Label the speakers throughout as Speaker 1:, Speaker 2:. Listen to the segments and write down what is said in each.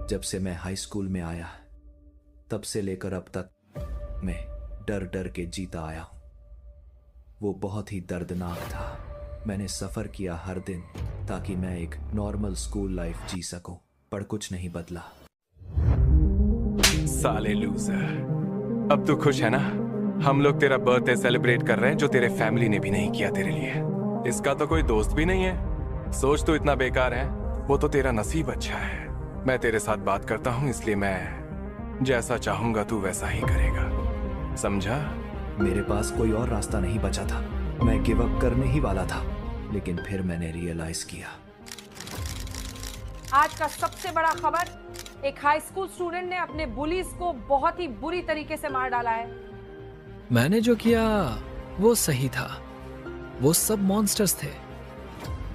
Speaker 1: जब से मैं हाई स्कूल में आया तब से लेकर अब तक मैं डर डर के जीता आया हूं। वो बहुत ही दर्दनाक था। मैंने सफर किया हर दिन ताकि मैं एक नॉर्मल स्कूल लाइफ जी सकूं, पर कुछ नहीं बदला।
Speaker 2: साले लूजर, अब तू खुश है ना? हम लोग तेरा बर्थडे सेलिब्रेट कर रहे हैं जो तेरे फैमिली ने भी नहीं किया तेरे लिए। इसका तो कोई दोस्त भी नहीं है। सोच तू इतना बेकार है, वो तो तेरा नसीब अच्छा है। मैं तेरे साथ बात करता हूँ, इसलिए मैं जैसा चाहूंगा तू वैसा ही करेगा, समझा?
Speaker 1: मेरे पास कोई और रास्ता नहीं बचा था। मैं गिव अप करने ही वाला था, लेकिन फिर मैंने रियलाइज किया।
Speaker 3: आज का सबसे बड़ा खबर, एक हाई स्कूल स्टूडेंट ने अपने बुलीज को बहुत ही बुरी तरीके से मार डाला है।
Speaker 4: मैंने जो किया वो सही था। वो सब मॉन्स्टर्स थे।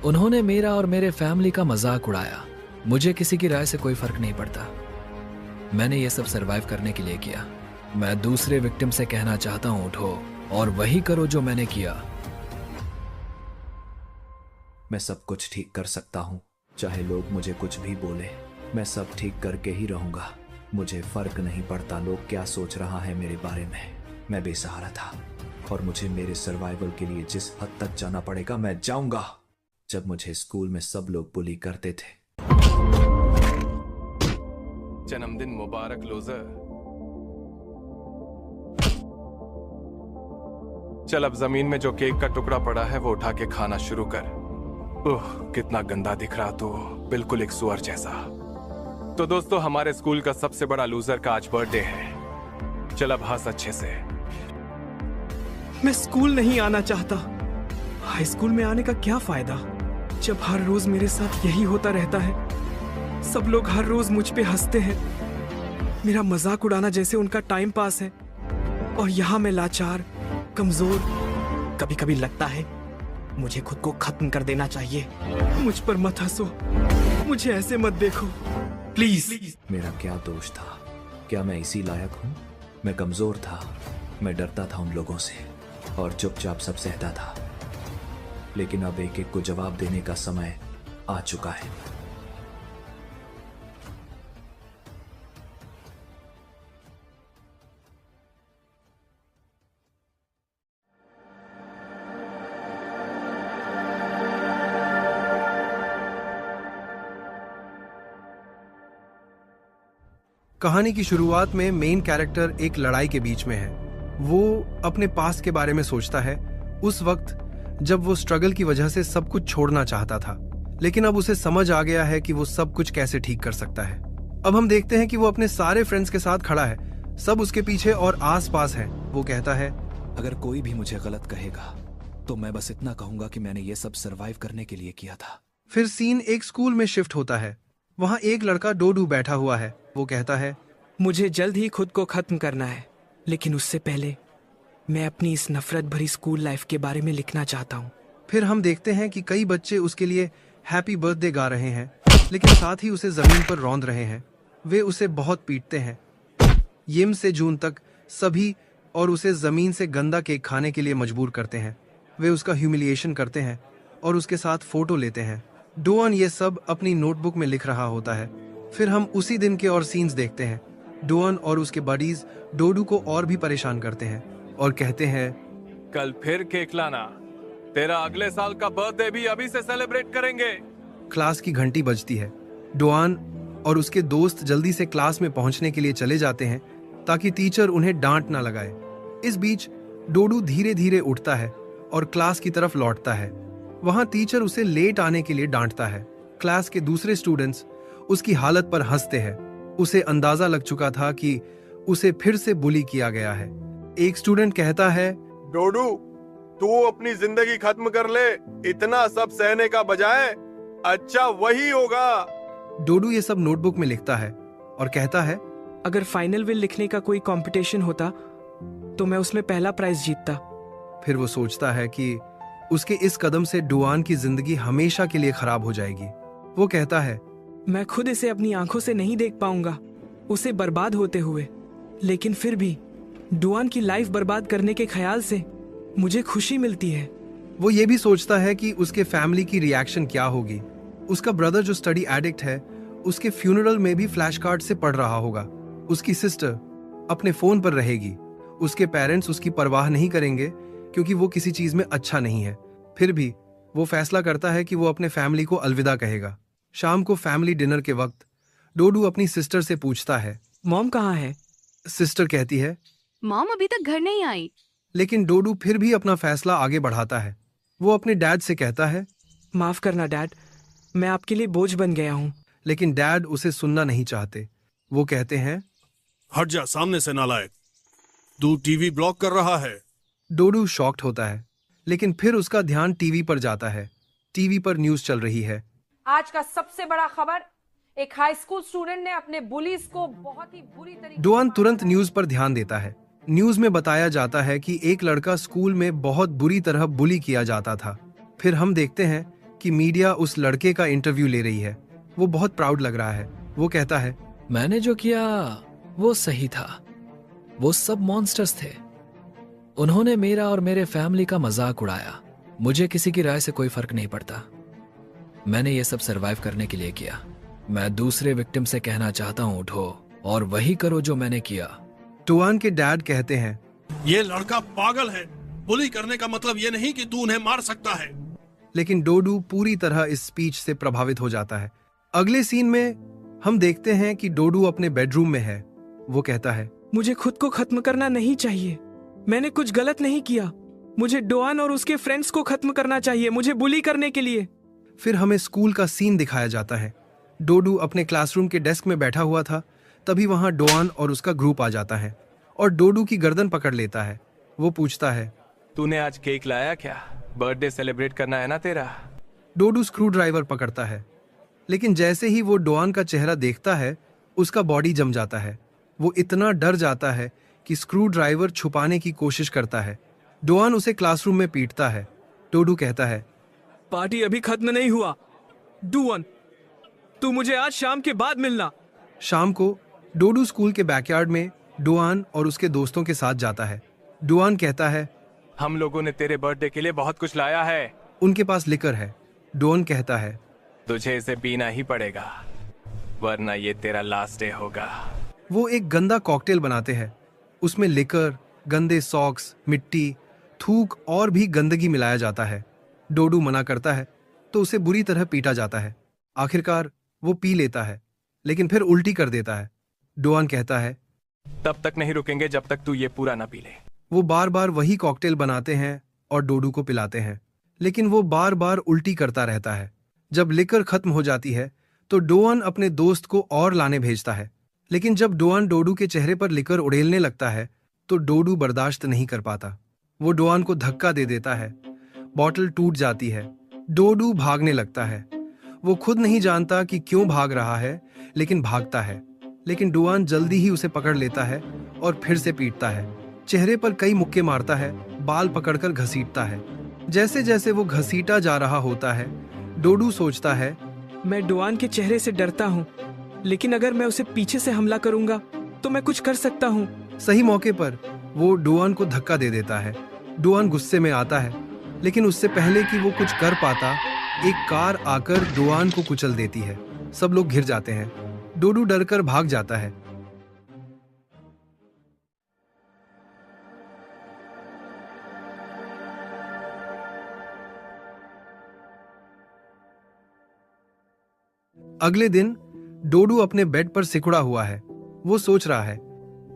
Speaker 4: उन्होंने मेरा और मेरे फैमिली का मजाक उड़ाया। मुझे किसी की राय से कोई फर्क नहीं पड़ता। मैंने ये सब सरवाइव करने के लिए किया। मैं दूसरे विक्टिम से कहना चाहता हूं, उठो और वही करो जो मैंने किया।
Speaker 1: मैं सब कुछ ठीक कर सकता हूँ, चाहे लोग मुझे कुछ भी बोले। मैं सब ठीक करके ही रहूंगा। मुझे फर्क नहीं पड़ता लोग क्या सोच रहा है मेरे बारे में। मैं बेसहारा था और मुझे मेरे सर्वाइवल के लिए जिस हद तक जाना पड़ेगा मैं जाऊंगा। जब मुझे स्कूल में सब लोग बुली करते थे।
Speaker 2: जन्मदिन मुबारक लूजर। चल अब जमीन में जो केक का टुकड़ा पड़ा है वो उठा के खाना शुरू कर। ओह, कितना गंदा दिख रहा तू, बिल्कुल एक सुअर जैसा। तो दोस्तों, हमारे स्कूल का सबसे बड़ा लूजर का आज बर्थडे है। चल अब हंस अच्छे से।
Speaker 5: मैं स्कूल नहीं आना चाहता। हाई स्कूल में आने का क्या फायदा जब हर रोज मेरे साथ यही होता रहता है। सब लोग हर रोज मुझ पे हंसते हैं। मेरा मजाक उड़ाना जैसे उनका टाइम पास है, और यहाँ मैं लाचार, कमजोर। कभी कभी लगता है मुझे खुद को खत्म कर देना चाहिए। मुझ पर मत हंसो, मुझे ऐसे मत देखो प्लीज।
Speaker 1: मेरा क्या दोष था? क्या मैं इसी लायक हूँ? मैं कमजोर था, मैं डरता था उन लोगों से और चुपचाप सब सहता था। लेकिन अब एक एक को जवाब देने का समय आ चुका है।
Speaker 6: कहानी की शुरुआत में मेन कैरेक्टर एक लड़ाई के बीच में है। वो अपने पास्ट के बारे में सोचता है, उस वक्त जब वो स्ट्रगल की वजह से सब कुछ छोड़ना चाहता था। लेकिन अब उसे समझ आ गया है कि वो सब कुछ कैसे ठीक कर सकता है। अब हम देखते हैं कि वो अपने सारे फ्रेंड्स के साथ खड़ा है, सब उसके पीछे और आस पास है। वो कहता है,
Speaker 1: अगर कोई भी मुझे गलत कहेगा तो मैं बस इतना कहूंगा कि मैंने ये सब सरवाइव करने के लिए किया था।
Speaker 6: फिर सीन एक स्कूल में शिफ्ट होता है। वहाँ एक लड़का डोडू बैठा हुआ है। वो कहता है,
Speaker 5: मुझे जल्द ही खुद को खत्म करना है, लेकिन उससे पहले मैं अपनी इस नफरत भरी स्कूल लाइफ के बारे में लिखना चाहता हूँ।
Speaker 6: फिर हम देखते हैं कि कई बच्चे उसके लिए हैप्पी बर्थडे गा रहे हैं, लेकिन साथ ही उसे जमीन पर रौंद रहे हैं। वे उसे बहुत पीटते हैं। यिम से जून तक सभी और उसे जमीन से गंदा केक खाने के लिए मजबूर करते हैं। वे उसका ह्यूमिलिएशन करते हैं और उसके साथ फोटो लेते हैं। डोअन ये सब अपनी नोटबुक में लिख रहा होता है। फिर हम उसी दिन के और सीन्स देखते हैं। डोअन और उसके बडीज डोडू को और भी परेशान करते हैं और कहते हैं,
Speaker 2: कल फिर केक लाना, तेरा अगले साल का बर्थडे भी अभी से सेलिब्रेट करेंगे।
Speaker 6: क्लास की घंटी बजती है। डोअन और उसके दोस्त जल्दी से क्लास में पहुंचने के लिए चले जाते हैं ताकि टीचर उन्हें डांट ना लगाए। इस बीच डोडू धीरे धीरे उठता है और क्लास की तरफ लौटता है। वहां टीचर उसे लेट आने के लिए डांटता है। क्लास के दूसरे स्टूडेंट्स उसकी हालत पर हंसते हैं। उसे अंदाजा लग चुका था कि उसे फिर से बुली किया गया है। एक स्टूडेंट कहता है,
Speaker 2: डोडू, तू अपनी जिंदगी खत्म कर ले, इतना सब सहने का बजाय अच्छा वही होगा।
Speaker 6: डोडू ये सब नोटबुक में लिखता है और कहता है,
Speaker 5: अगर फाइनल विल लिखने का कोई कंपटीशन होता तो मैं उसमें पहला प्राइज जीतता।
Speaker 6: फिर वो सोचता है कि उसके इस कदम से डोआन की जिंदगी हमेशा के लिए खराब हो जाएगी। वो कहता है,
Speaker 5: मैं खुद इसे अपनी आंखों से नहीं देख पाऊंगा, उसे बर्बाद होते हुए। लेकिन फिर भी डोआन की लाइफ बर्बाद करने के ख्याल से मुझे खुशी मिलती है।
Speaker 6: वो ये भी सोचता है कि उसके फैमिली की रिएक्शन क्या होगी। उसका ब्रदर जो स्टडी एडिक्ट है, उसके फ्यूनरल में भी फ्लैश कार्ड से पढ़ रहा होगा। उसकी सिस्टर अपने फोन पर रहेगी। उसके पेरेंट्स उसकी परवाह नहीं करेंगे क्योंकि वो किसी चीज में अच्छा नहीं है। फिर भी वो फैसला करता है कि वो अपने फैमिली को अलविदा कहेगा। शाम को फैमिली डिनर के वक्त डोडू अपनी सिस्टर से पूछता है,
Speaker 5: मॉम कहाँ है?
Speaker 6: सिस्टर कहती है,
Speaker 7: मॉम अभी तक घर नहीं आई।
Speaker 6: लेकिन डोडू फिर भी अपना फैसला आगे बढ़ाता है। वो अपने डैड से कहता है,
Speaker 5: माफ करना डैड, मैं आपके लिए बोझ बन गया हूँ।
Speaker 6: लेकिन डैड उसे सुनना नहीं चाहते। वो कहते हैं,
Speaker 8: हट जा सामने से नालायक, तू टीवी ब्लॉक कर रहा है।
Speaker 6: डोडू शॉक्ड होता है, लेकिन फिर उसका ध्यान टीवी पर जाता है। टीवी पर न्यूज चल रही है।
Speaker 3: आज का सबसे बड़ा खबर, एक हाई स्कूल स्टूडेंट ने अपने बुलीज को बहुत ही बुरी तरीके
Speaker 6: डोआन
Speaker 3: से
Speaker 6: तुरंत न्यूज पर ध्यान देता है। न्यूज में बताया जाता है कि एक लड़का स्कूल में बहुत बुरी तरह बुली किया जाता था। फिर हम देखते हैं कि मीडिया उस लड़के का इंटरव्यू ले रही है। वो बहुत प्राउड लग रहा है। वो कहता है,
Speaker 4: मैंने जो किया वो सही था। वो सब मॉन्स्टर्स थे। उन्होंने मेरा और मेरे फैमिली का मजाक उड़ाया। मुझे किसी की राय से कोई फर्क नहीं पड़ता। मैंने ये सब सरवाइव करने के लिए किया। मैं दूसरे विक्टिम से कहना चाहता हूँ, उठो और वही करो जो मैंने किया।
Speaker 6: डोआन के डैड कहते हैं,
Speaker 8: ये लड़का पागल है। बुली करने का मतलब ये नहीं कि तू उन्हें मार सकता है।
Speaker 6: लेकिन डोडू पूरी तरह इस स्पीच से प्रभावित हो जाता है। अगले सीन में हम देखते हैं कि डोडू अपने बेडरूम में है। वो कहता है,
Speaker 5: मुझे खुद को खत्म करना नहीं चाहिए। मैंने कुछ गलत नहीं किया। मुझे डोआन और उसके फ्रेंड्स को खत्म करना चाहिए, मुझे बुली करने के लिए।
Speaker 6: फिर हमें स्कूल का सीन दिखाया जाता है। डोडू अपने क्लासरूम के डेस्क में बैठा हुआ था। तभी वहां डोआन और उसका ग्रुप आ जाता है और डोडू की गर्दन पकड़ लेता है। वो पूछता है,
Speaker 2: तूने आज केक लाया क्या? बर्थडे सेलिब्रेट करना है ना तेरा?
Speaker 6: डोडू स्क्रू ड्राइवर पकड़ता है, लेकिन जैसे ही वो डोआन का चेहरा देखता है, उसका बॉडी जम जाता है। वो इतना डर जाता है कि स्क्रू ड्राइवर छुपाने की कोशिश करता है। डोआन उसे क्लासरूम में पीटता है। डोडू कहता है,
Speaker 5: पार्टी अभी खत्म नहीं हुआ। डोआन, तू मुझे आज शाम के बाद मिलना।
Speaker 6: शाम को डोडू स्कूल के बैकयार्ड में डोआन और उसके दोस्तों के साथ जाता है। डोआन कहता है,
Speaker 2: हम लोगों ने तेरे बर्थडे के लिए बहुत कुछ लाया है।
Speaker 6: उनके पास लिकर है। डोआन कहता है,
Speaker 2: तुझे इसे पीना ही पड़ेगा, वरना ये तेरा लास्ट डे होगा।
Speaker 6: वो एक गंदा कॉकटेल बनाते हैं। उसमें लिकर, गंदे सॉक्स, मिट्टी, थूक और भी गंदगी मिलाया जाता है। डोडू मना करता है तो उसे बुरी तरह पीटा जाता है। आखिरकार वो पी लेता है, लेकिन फिर उल्टी कर देता है। डोआन कहता है,
Speaker 2: तब तक नहीं रुकेंगे जब तक तू ये पूरा ना पी ले।
Speaker 6: वो बार बार वही कॉकटेल बनाते हैं और डोडू को पिलाते हैं, लेकिन वो बार बार उल्टी करता रहता है। जब लिकर खत्म हो जाती है तो डोआन अपने दोस्त को और लाने भेजता है, लेकिन जब डोआन डोडू के चेहरे पर लिकर उड़ेलने लगता है तो डोडू बर्दाश्त नहीं कर पाता। वो डोआन को धक्का दे देता है। बॉटल टूट जाती है। डोडू भागने लगता है। वो खुद नहीं जानता कि क्यों भाग रहा है, लेकिन भागता है। लेकिन डोआन जल्दी ही उसे पकड़ लेता है और फिर से पीटता है। चेहरे पर कई मुक्के मारता है, बाल पकड़कर घसीटता है। जैसे जैसे वो घसीटा जा रहा होता है, डोडू सोचता है,
Speaker 5: मैं डोआन के चेहरे से डरता हूँ, लेकिन अगर मैं उसे पीछे से हमला करूंगा तो मैं कुछ कर सकता हूँ।
Speaker 6: सही मौके पर वो डोआन को धक्का दे देता है। डोआन गुस्से में आता है, लेकिन उससे पहले कि वो कुछ कर पाता, एक कार आकर डोआन को कुचल देती है। सब लोग घिर जाते हैं। डोडू डरकर भाग जाता है। अगले दिन डोडू अपने बेड पर सिकुड़ा हुआ है। वो सोच रहा है,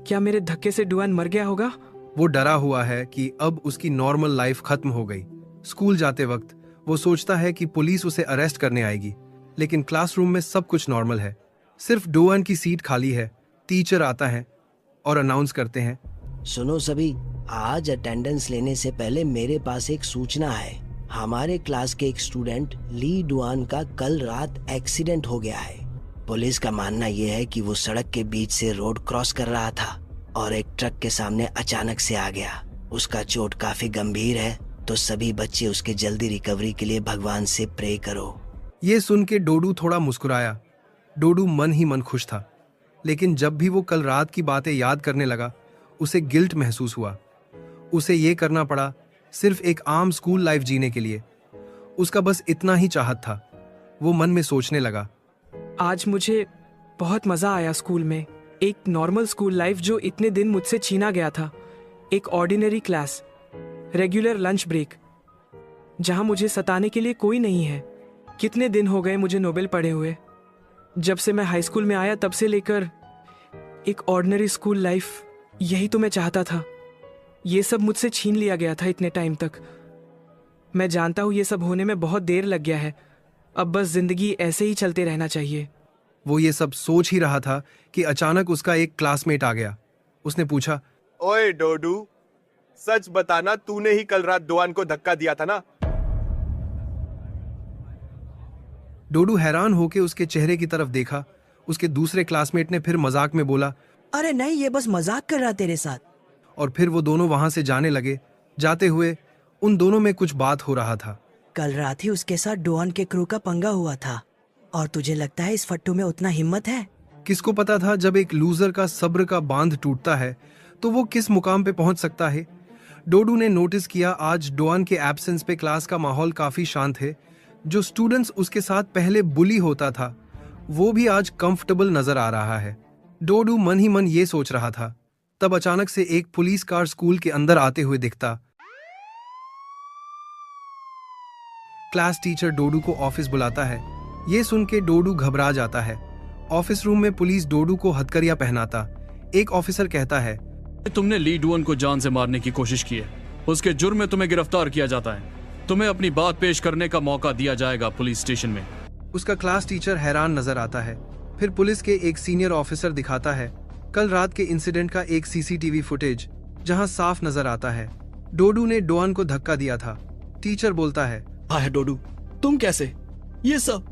Speaker 5: क्या मेरे धक्के से डोआन मर गया होगा?
Speaker 6: वो डरा हुआ है कि अब उसकी नॉर्मल लाइफ खत्म हो गई। स्कूल जाते वक्त वो सोचता है कि पुलिस उसे अरेस्ट करने आएगी, लेकिन क्लासरूम में सब कुछ नॉर्मल है। सिर्फ डोआन की सीट खाली है। टीचर आता है और अनाउंस करते हैं,
Speaker 9: सुनो सभी, आज अटेंडेंस लेने से पहले मेरे पास एक सूचना है। हमारे क्लास के एक स्टूडेंट ली डुआन का कल रात एक्सीडेंट हो गया है। पुलिस का मानना यह है कि वो सड़क के बीच से रोड क्रॉस कर रहा था और एक ट्रक के सामने अचानक से आ गया। उसका चोट काफी गंभीर है, तो सभी बच्चे उसके जल्दी रिकवरी के लिए भगवान से प्रे करो।
Speaker 6: ये सुन के डोडू थोड़ा मुस्कुराया। डोडू मन ही मन खुश था, लेकिन जब भी वो कल रात की बातें याद करने लगा, उसे गिल्ट महसूस हुआ। उसे ये करना पड़ा सिर्फ एक आम स्कूल लाइफ जीने के लिए। उसका बस इतना ही चाहत था। वो मन में सोचने लगा,
Speaker 5: आज मुझे बहुत मज़ा आया स्कूल में। एक नॉर्मल स्कूल लाइफ जो इतने दिन मुझसे छीना गया था। एक ordinary class, regular lunch break, जहां मुझे सताने के लिए कोई नहीं है। कितने दिन हो गए मुझे नोबेल पढ़े हुए। जब से मैं हाई स्कूल में आया तब से लेकर एक ऑर्डिनरी स्कूल लाइफ, यही तो मैं चाहता था। ये सब मुझसे छीन लिया गया था इतने टाइम तक। मैं जानता हूँ ये सब होने में बहुत देर लग गया है। अब बस जिंदगी ऐसे ही चलते रहना चाहिए।
Speaker 6: वो ये सब सोच ही रहा था कि अचानक उसका एक क्लासमेट आ गया। उसने पूछा,
Speaker 10: ओए डोडू, सच बताना, तूने ही कल रात डोआन को धक्का दिया था ना?
Speaker 6: डोडू हैरान होकर उसके चेहरे की तरफ देखा। उसके दूसरे क्लासमेट ने फिर मजाक में बोला,
Speaker 11: अरे नहीं, ये बस मजाक कर रहा तेरे साथ।
Speaker 6: और फिर वो दोनों वहां से जाने लगे। जाते हुए उन दोनों में कुछ बात हो रहा था।
Speaker 11: कल रात ही उसके साथ डोआन के क्रू का पंगा हुआ था, और तुझे लगता है इस फट्टू में उतना हिम्मत है?
Speaker 6: किसको पता था जब एक लूजर का सब्र का बांध टूटता है तो वो किस मुकाम पे पहुंच सकता है। डोडू ने नोटिस किया आज डोआन के एब्सेंस पे क्लास का माहौल काफी शांत है। जो स्टूडेंट्स उसके साथ पहले बुली होता था वो भी आज कंफर्टेबल नजर आ रहा है। डोडू मन ही मन ये सोच रहा था। तब अचानक से एक पुलिस कार स्कूल के अंदर आते हुए दिखता। क्लास टीचर डोडू को ऑफिस बुलाता है। ये सुन के डोडू घबरा जाता है। ऑफिस रूम में पुलिस डोडू को हथकड़ियां पहनाता। एक ऑफिसर कहता है,
Speaker 12: तुमने ली डुआन को जान से मारने की कोशिश की है। उसके जुर्म में तुम्हें गिरफ्तार किया जाता है। तुम्हें अपनी बात पेश करने का मौका दिया जाएगा पुलिस स्टेशन में।
Speaker 6: उसका क्लास टीचर हैरान नजर आता है। फिर पुलिस के एक सीनियर ऑफिसर दिखाता है कल रात के इंसिडेंट का एक सीसीटीवी फुटेज, जहां साफ नजर आता है डोडू ने डोआन को धक्का दिया था। टीचर बोलता है,
Speaker 13: हाय डोडू, तुम कैसे? ये सब?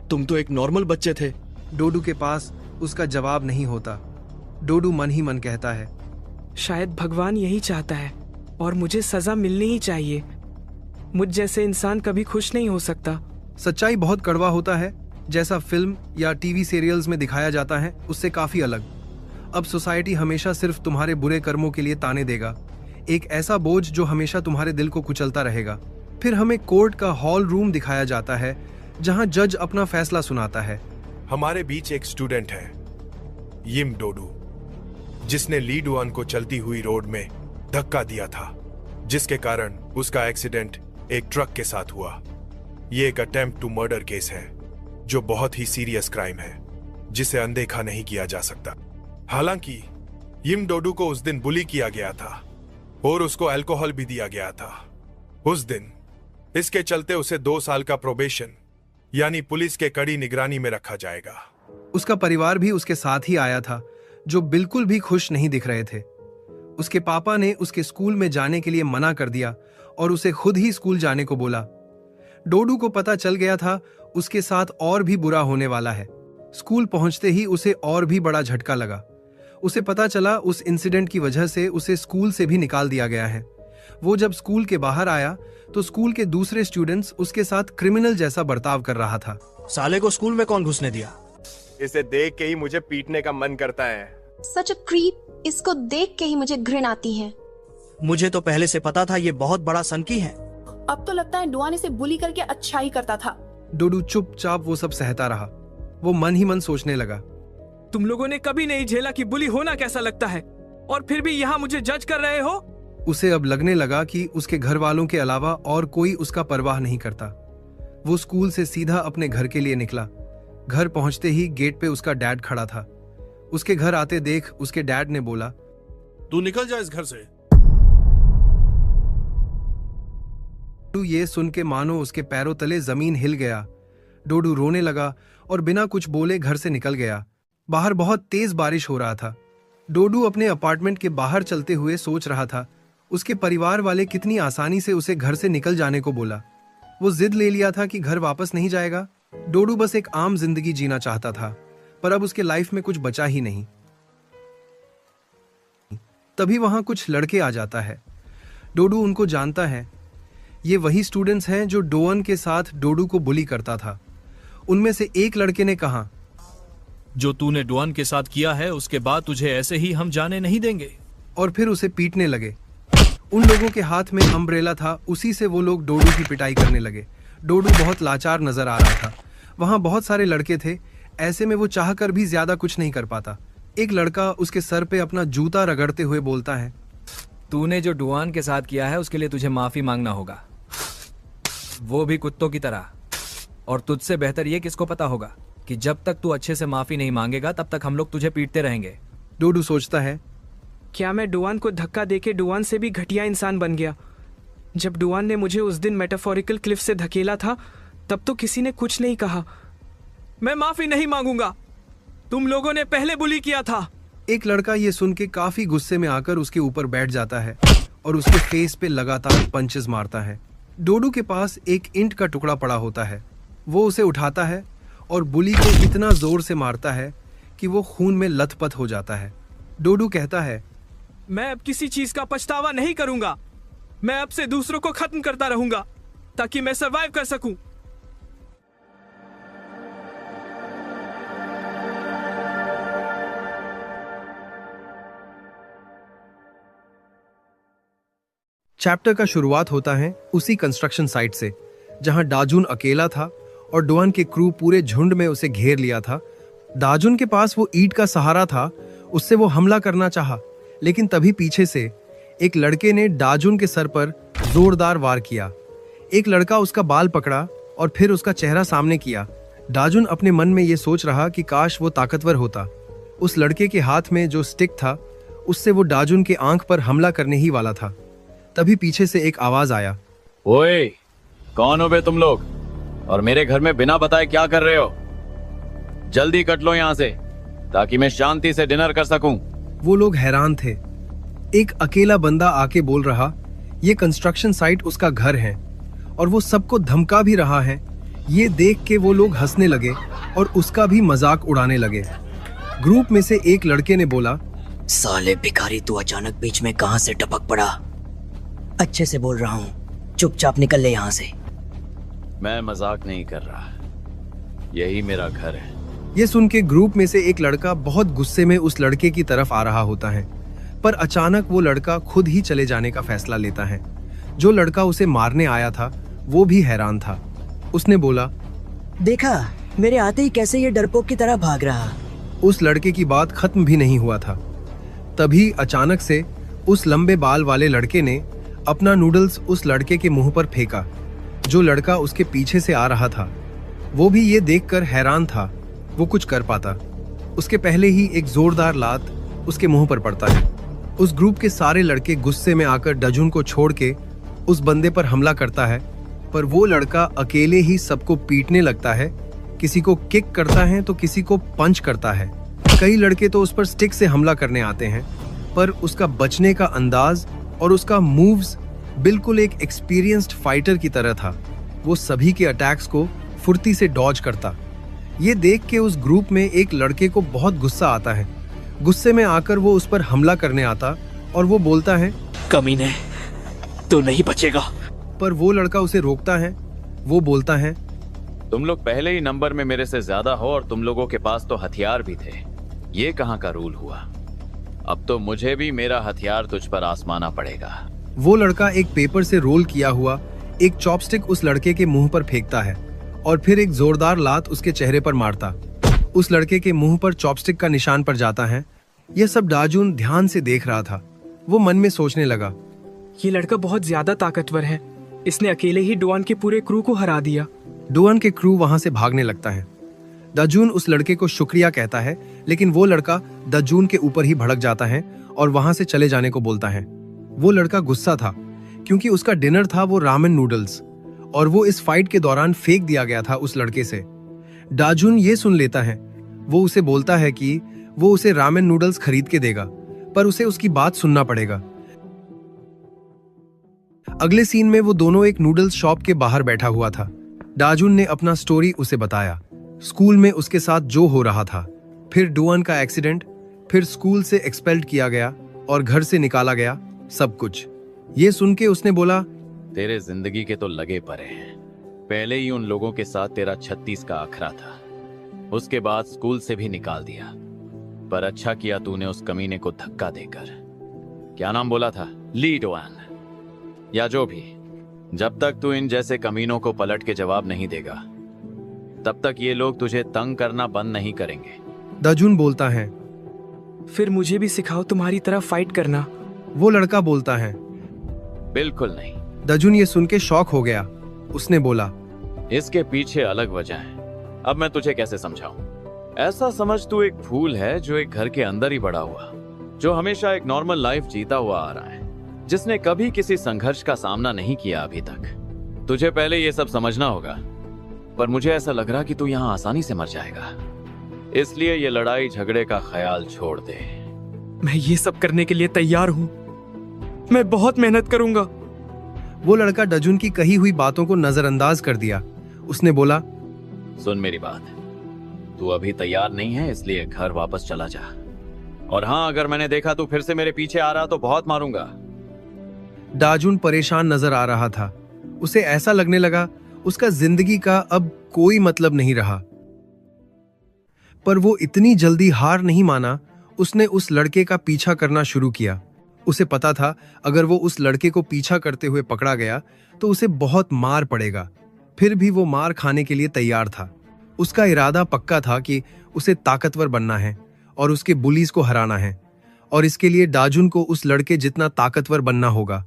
Speaker 13: तुम तो एक नॉर्मल बच्चे थे।
Speaker 6: डोडू के पास उसका जवाब नहीं होता। डोडू मन ही मन कहता है,
Speaker 5: शायद भगवान यही चाहता है और मुझे सजा मिलनी ही चाहिए। मुझ जैसे इंसान कभी खुश नहीं हो सकता।
Speaker 6: सच्चाई बहुत कड़वा होता है। जैसा फिल्म या टीवी सीरियल्स में दिखाया जाता है उससे काफी अलग। अब सोसाइटी हमेशा सिर्फ तुम्हारे बुरे कर्मों के लिए ताने देगा, एक ऐसा बोझ जो हमेशा तुम्हारे दिल को कुचलता रहेगा। फिर हमें कोर्ट का हॉल रूम दिखाया जाता है जहां जज अपना फैसला सुनाता है।
Speaker 10: हमारे बीच एक स्टूडेंट है, यिम डोडू, जिसने ली डुआन को चलती हुई रोड में धक्का दिया था, जिसके कारण उसका एक्सीडेंट एक ट्रक के साथ हुआ। ये एक अटेम्प्ट टू मर्डर केस है जो बहुत ही सीरियस क्राइम है जिसे अनदेखा नहीं किया जा सकता। हालांकि यिम डोडू को उस दिन बुली किया गया था और उसको अल्कोहल भी दिया गया था उस दिन। इसके चलते उसे 2 साल का प्रोबेशन यानी पुलिस के कड़ी निगरानी में रखा जाएगा।
Speaker 6: उसका परिवार भी उसके साथ ही आया था, जो बिल्कुल भी खुश नहीं दिख रहे थे। उसके पापा ने उसके स्कूल में जाने के लिए मना कर दिया और उसे खुद ही स्कूल जाने को बोला। डोडू को पता चल गया था उसके साथ और भी बुरा होने वाला है। स्कूल पहुंचते ही उसे और भी बड़ा झटका लगा। उसे पता चला उस इंसिडेंट की वजह से उसे स्कूल से भी निकाल दिया गया है। वो जब स्कूल के बाहर आया तो स्कूल के दूसरे स्टूडेंट्स उसके साथ क्रिमिनल जैसा बर्ताव कर रहा था।
Speaker 13: साले को स्कूल में कौन घुसने दिया?
Speaker 10: इसे देख के ही मुझे पीटने का मन करता है।
Speaker 14: सच अ क्रीप, इसको देख के ही मुझे घृणा आती है।
Speaker 13: मुझे तो पहले से पता था ये बहुत बड़ा सनकी है।
Speaker 15: अब तो लगता है डुआन इसे बुली करके अच्छा ही करता था।
Speaker 6: डोडू चुपचाप वो सब सहता रहा। वो मन ही मन सोचने लगा,
Speaker 5: तुम लोगों ने कभी नहीं झेला कि बुली होना कैसा लगता है, और फिर भी यहाँ मुझे जज कर रहे हो।
Speaker 6: उसे अब लगने लगा कि उसके घर वालों के अलावा और कोई उसका परवाह नहीं करता। वो स्कूल से सीधा अपने घर के लिए निकला। घर पहुंचते ही गेट पे उसका डैड खड़ा था। उसके घर आते देख उसके डैड ने बोला,
Speaker 8: तू निकल जा इस घर से।
Speaker 6: डोडू ये सुन के मानो उसके पैरों तले जमीन हिल गया। डोडू रोने लगा और बिना कुछ बोले घर से निकल गया। बाहर बहुत तेज बारिश हो रहा था। डोडू अपने अपार्टमेंट के बाहर चलते हुए सोच रहा था उसके परिवार वाले कितनी आसानी से उसे घर से निकल जाने को बोला। वो जिद ले लिया था कि घर वापस नहीं जाएगा। डोडू बस एक आम जिंदगी जीना चाहता था, पर अब उसके लाइफ में कुछ बचा ही नहीं। तभी वहां कुछ लड़के आ जाता है। डोडू उनको जानता है। ये वही स्टूडेंट्स हैं जो डोअन के साथ डोडू को बुली करता था। उनमें से एक लड़के ने कहा,
Speaker 12: जो तूने डुआन के साथ किया है उसके बाद तुझे ऐसे ही हम जाने नहीं देंगे।
Speaker 6: और फिर उसे पीटने लगे। उन लोगों के हाथ में अम्ब्रेला था, उसी से वो लोग डोडू की पिटाई करने लगे। डोडू बहुत लाचार नजर आ रहा था। वहां बहुत सारे लड़के थे ऐसे में वो चाहकर भी ज्यादा कुछ नहीं कर पाता। एक लड़का उसके सर पे अपना जूता रगड़ते हुए बोलता है,
Speaker 4: तूने जो डुआन के साथ किया है उसके लिए तुझे माफी मांगना होगा, वो भी कुत्तों की तरह। और तुझसे बेहतर ये किसको पता होगा कि जब तक तू अच्छे से माफी नहीं मांगेगा तब तक हम लोग तुझे पीटते रहेंगे।
Speaker 6: डोडू सोचता है,
Speaker 5: क्या मैं डुआन को धक्का देके डुआन से भी घटिया इंसान बन गया? जब डुआन ने मुझे उस दिन मेटाफोरिकल क्लिफ से धकेला था तब तो किसी ने कुछ नहीं कहा। मैं माफी नहीं मांगूंगा, तुम लोगों ने पहले बुली किया था।
Speaker 6: एक लड़का ये सुन के काफी गुस्से में आकर उसके ऊपर बैठ जाता है और उसके फेस पे लगातार पंचेस मारता है। डोडू के पास एक ईंट का टुकड़ा पड़ा होता है। वो उसे उठाता है और बुली को इतना जोर से मारता है कि वो खून में लथपथ हो जाता है। डोडू कहता है,
Speaker 5: मैं अब किसी चीज का पछतावा नहीं करूंगा। मैं अब से दूसरों को खत्म करता रहूंगा ताकि मैं सरवाइव कर सकूं।
Speaker 6: चैप्टर का शुरुआत होता है उसी कंस्ट्रक्शन साइट से जहां डाजुन अकेला था और डुआन के क्रू पूरे झुंड में उसे घेर लिया था। डाजुन के पास वो ईंट का सहारा था, उससे वो हमला करना चाहा, लेकिन तभी पीछे से एक लड़के ने डाजुन के सर पर जोरदार वार किया। एक लड़का उसका बाल पकड़ा और फिर उसका चेहरा सामने किया। डाजुन अपने मन में ये सोच रहा कि काश वो ताकतवर होता। उस लड़के के हाथ में जो स्टिक था उससे वो डाजुन के आंख पर हमला करने ही वाला था। तभी पीछे से एक आवाज आया,
Speaker 16: ओए, कौन हो बे तुम लोग, और मेरे घर में बिना बताए क्या कर रहे हो? जल्दी कट लो यहाँ से ताकि मैं शांति से डिनर कर सकूं।
Speaker 6: वो लोग हैरान थे। एक अकेला बंदा आके बोल रहा, ये कंस्ट्रक्शन साइट उसका घर है और वो सबको धमका भी रहा है। ये देख के वो लोग हंसने लगे और उसका भी मजाक उड़ाने लगे। ग्रुप में से एक लड़के ने बोला,
Speaker 11: साले भिखारी, तू अचानक बीच में कहां से टपक पड़ा? अच्छे से बोल रहा हूँ, चुपचाप निकल ले यहाँ से।
Speaker 16: मैं मजाक नहीं कर रहा, यही मेरा घर है।
Speaker 6: ये सुन के ग्रुप में से एक लड़का बहुत गुस्से में उस लड़के की तरफ आ रहा होता है, पर अचानक वो लड़का खुद ही चले जाने का फैसला लेता है। जो लड़का उसे मारने आया था वो भी हैरान था। उसने बोला,
Speaker 11: देखा मेरे आते ही कैसे ये डरपोक की तरह भाग रहा।
Speaker 6: उस लड़के की बात खत्म भी नहीं हुआ था। तभी अचानक से उस लंबे बाल वाले लड़के ने अपना नूडल्स उस लड़के के मुंह पर फेंका। जो लड़का उसके पीछे से आ रहा था वो भी ये देखकर हैरान था वो कुछ कर पाता। उसके पहले ही एक जोरदार लात उसके मुंह पर पड़ता है। उस ग्रुप के सारे लड़के गुस्से में आकर डजुन को छोड़ के उस बंदे पर हमला करता है, पर वो लड़का अकेले ही सबको पीटने लगता है। किसी को किक करता है तो किसी को पंच करता है। कई लड़के तो उस पर स्टिक से हमला करने आते हैं, पर उसका बचने का अंदाज और उसका मूव्स बिल्कुल एक एक्सपीरियंस्ड फाइटर की तरह था। वो सभी के अटैक्स को फुर्ती से डॉज करता। ये देख के उस ग्रुप में एक लड़के को बहुत गुस्सा आता है। गुस्से में आकर वो उस पर हमला करने आता और वो बोलता है,
Speaker 13: कमीने, तू नहीं बचेगा।
Speaker 6: पर वो लड़का उसे रोकता है। वो बोलता है,
Speaker 16: तुम लोग पहले ही नंबर में मेरे से ज्यादा हो और तुम लोगों के पास तो हथियार भी थे। ये कहाँ का रूल हुआ? अब तो मुझे भी मेरा हथियार तुझ पर आजमाना पड़ेगा।
Speaker 6: वो लड़का एक पेपर से रोल किया हुआ एक चॉपस्टिक उस लड़के के मुंह पर फेंकता है और फिर एक जोरदार लात उसके चेहरे पर मारता। उस लड़के के मुंह पर चॉपस्टिक का निशान पड़ जाता है। यह सब डाजुन ध्यान से देख रहा था। वो मन में सोचने लगा,
Speaker 5: ये लड़का बहुत ज्यादा ताकतवर है। इसने अकेले ही डुआन के पूरे क्रू को हरा दिया।
Speaker 6: डुआन के क्रू वहां से भागने लगता है। दाजून उस लड़के को शुक्रिया कहता है, लेकिन वो लड़का दाजून के ऊपर ही भड़क जाता है और वहां से चले जाने को बोलता है। वो लड़का गुस्सा था क्योंकि उसका डिनर था वो रामेन नूडल्स और वो इस फाइट के दौरान फेंक दिया गया था उस लड़के से। दाजून ये सुन लेता है। वो उसे बोलता है कि वो उसे रामेन नूडल्स खरीद के देगा, पर उसे उसकी बात सुनना पड़ेगा। अगले सीन में वो दोनों एक नूडल्स शॉप के बाहर बैठा हुआ था। दाजून ने अपना स्टोरी उसे बताया, स्कूल में उसके साथ जो हो रहा था, फिर डुआन का एक्सीडेंट, फिर स्कूल से एक्सपेल्ड किया गया और घर से निकाला गया, सब कुछ। ये सुन के उसने बोला,
Speaker 16: तेरे जिंदगी के तो लगे पड़े हैं। पहले ही उन लोगों के साथ तेरा 36 का आखरा था, उसके बाद स्कूल से भी निकाल दिया, पर अच्छा किया तूने उस कमीने को धक्का देकर। क्या नाम बोला था? ली डुआन या जो भी। जब तक तू इन जैसे कमीनों को पलट के जवाब नहीं देगा तब तक ये लोग तुझे तंग करना बंद नहीं करेंगे।
Speaker 6: दाजुन बोलता है।
Speaker 5: फिर मुझे भी सिखाओ तुम्हारी तरह फाइट करना।
Speaker 6: वो लड़का बोलता है।
Speaker 16: बिल्कुल नहीं।
Speaker 6: दाजुन ये सुन के शॉक हो गया। उसने बोला,
Speaker 16: इसके पीछे अलग वजह है। अब मैं तुझे कैसे समझाऊं? ऐसा समझ तू एक फूल है जो एक घर के अंदर ही बड़ा हुआ, जो हमेशा एक नॉर्मल लाइफ जीता हुआ आ रहा है, जिसने कभी किसी संघर्ष का सामना नहीं किया अभी तक। तुझे पहले ये सब समझना होगा, पर मुझे ऐसा लग रहा कि तू यहाँ आसानी से मर जाएगा। इसलिए ये लड़ाई झगड़े का ख्याल छोड़ दे।
Speaker 5: मैं ये सब करने के लिए तैयार हूँ। मैं बहुत मेहनत करूंगा।
Speaker 6: वो लड़का दाजुन की कही हुई बातों को नजरअंदाज कर दिया। उसने बोला,
Speaker 16: सुन मेरी बात, तू अभी तैयार नहीं है, इसलिए घर वापस चला जा। और हाँ, अगर मैंने देखा तू फिर से मेरे पीछे आ रहा तो बहुत मारूंगा।
Speaker 6: दाजुन परेशान नजर आ रहा था। उसे ऐसा लगने लगा उसका जिंदगी का अब कोई मतलब नहीं रहा। पर वो इतनी जल्दी हार नहीं माना। उसने उस लड़के का पीछा करना शुरू किया। उसे पता था अगर वो उस लड़के को पीछा करते हुए पकड़ा गया तो उसे बहुत मार पड़ेगा। फिर भी वो मार खाने के लिए तैयार था। उसका इरादा पक्का था कि उसे ताकतवर बनना है और उसके बुलीज को हराना है, और इसके लिए दाजुन को उस लड़के जितना ताकतवर बनना होगा।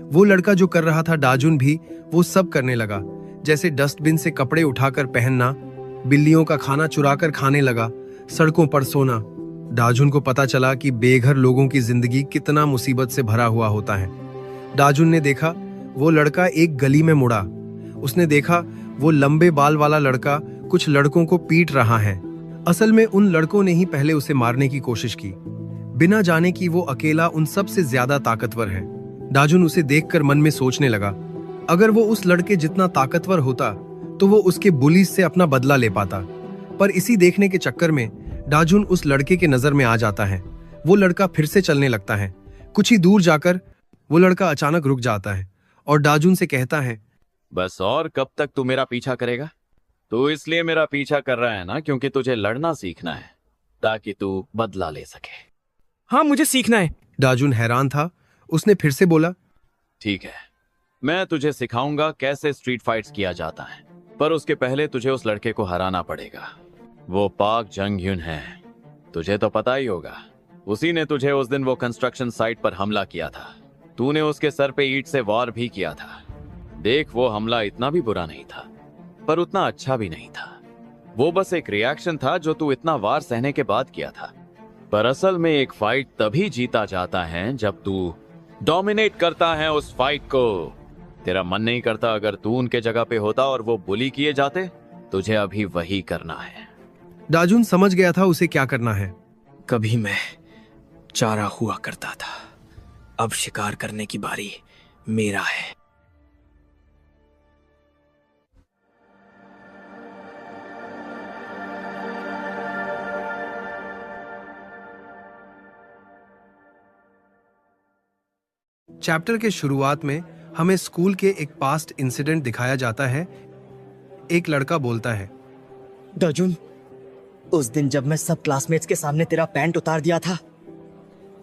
Speaker 6: वो लड़का जो कर रहा था, दाजुन भी वो सब करने लगा। जैसे डस्टबिन से कपड़े उठाकर पहनना, बिल्लियों का खाना चुराकर खाने लगा, सड़कों पर सोना। दाजुन को पता चला कि बेघर लोगों की जिंदगी कितना मुसीबत से भरा हुआ होता है। दाजुन ने देखा वो लड़का एक गली में मुड़ा। उसने देखा वो लंबे बाल वाला लड़का कुछ लड़कों को पीट रहा है। असल में उन लड़कों ने ही पहले उसे मारने की कोशिश की, बिना जाने कि वो अकेला उन सब से ज्यादा ताकतवर है। दाजुन उसे देखकर मन में सोचने लगा, अगर वो उस लड़के जितना ताकतवर होता तो वो उसके बुलीज से अपना बदला ले पाता। पर इसी देखने के चक्कर में दाजुन उस लड़के के नजर में आ जाता है। वो लड़का फिर से चलने लगता है। कुछ ही दूर जाकर वो लड़का अचानक रुक जाता है और दाजुन से कहता है,
Speaker 16: बस और कब तक तू मेरा पीछा करेगा? तू इसलिए मेरा पीछा कर रहा है ना क्योंकि तुझे लड़ना सीखना है, ताकि तू बदला ले सके।
Speaker 5: हाँ, मुझे सीखना है।
Speaker 6: दाजुन हैरान था। उसने फिर से बोला,
Speaker 16: ठीक है, मैं तुझे सिखाऊंगा कैसे स्ट्रीट फाइट्स किया जाता है, पर उसके पहले तुझे उस लड़के को हराना पड़ेगा। वो पाक जंग ह्यून है, तुझे तो पता ही होगा। उसी ने तुझे उस दिन वो कंस्ट्रक्शन साइट पर हमला किया था। तूने उसके सर पे ईंट से वार भी किया था। देख, वो हमला इतना भी बुरा नहीं था, पर उतना अच्छा भी नहीं था। वो बस एक रिएक्शन था जो तू इतना वार सहने के बाद किया था। पर असल में एक फाइट तभी जीता जाता है जब तू डोमिनेट करता है उस फाइट को। तेरा मन नहीं करता अगर तू उनके जगह पे होता और वो बुली किए जाते? तुझे अभी वही करना है।
Speaker 6: दाजुन समझ गया था उसे क्या करना है।
Speaker 5: कभी मैं चारा हुआ करता था, अब शिकार करने की बारी मेरा है।
Speaker 6: चैप्टर के शुरुआत में हमें स्कूल के एक पास्ट इंसिडेंट दिखाया जाता है। एक लड़का बोलता है,
Speaker 11: दाजुन, उस दिन जब मैं सब क्लासमेट्स के सामने तेरा पैंट उतार दिया था,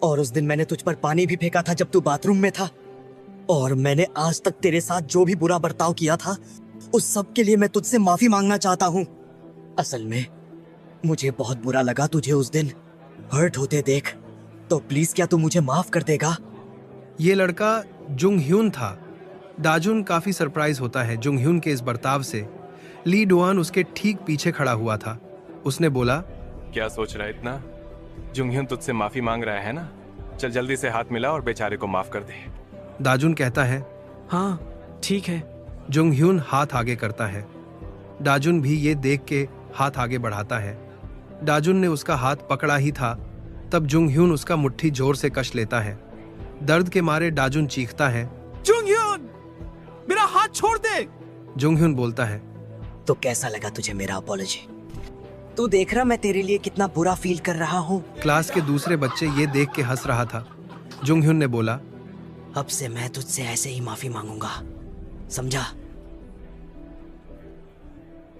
Speaker 11: और उस दिन मैंने तुझ पर पानी भी फेंका था जब तू बाथरूम में था, और मैंने आज तक तेरे साथ जो भी बुरा बर्ताव किया था उस सब के लिए मैं तुझसे माफी मांगना चाहता हूँ। असल में मुझे बहुत बुरा लगा तुझे उस दिन हर्ट होते देख, तो प्लीज क्या तू मुझे माफ कर देगा?
Speaker 6: ये लड़का जुंग ह्यून था। दाजुन काफी सरप्राइज होता है जुंग ह्यून के इस बर्ताव से। ली डुआन उसके ठीक पीछे खड़ा हुआ था। उसने बोला,
Speaker 2: क्या सोच रहा है इतना? जुंग ह्यून तुझसे माफी मांग रहा है ना? चल जल्दी से हाथ मिला और बेचारे को माफ कर दे।
Speaker 6: दाजुन कहता है,
Speaker 5: हाँ ठीक है।
Speaker 6: जुंग ह्यून हाथ आगे करता है। दाजुन भी ये देख के हाथ आगे बढ़ाता है। दाजुन ने उसका हाथ पकड़ा ही था तब जुंग ह्यून उसका मुट्ठी जोर से कस लेता है। दर्द के मारे दाजुन चीखता है,
Speaker 5: जुंग ह्यून, मेरा हाथ छोड़ दे।
Speaker 6: जुंग ह्यून बोलता है,
Speaker 11: तो कैसा लगा तुझे मेरा अपॉलॉजी? तू देख रहा मैं तेरे लिए कितना बुरा फील कर रहा हूँ।
Speaker 6: क्लास के दूसरे बच्चे ये देख के हंस रहा था। जुंग ह्यून ने बोला,
Speaker 11: अब से मैं तुझसे ऐसे ही माफी मांगूंगा, समझा?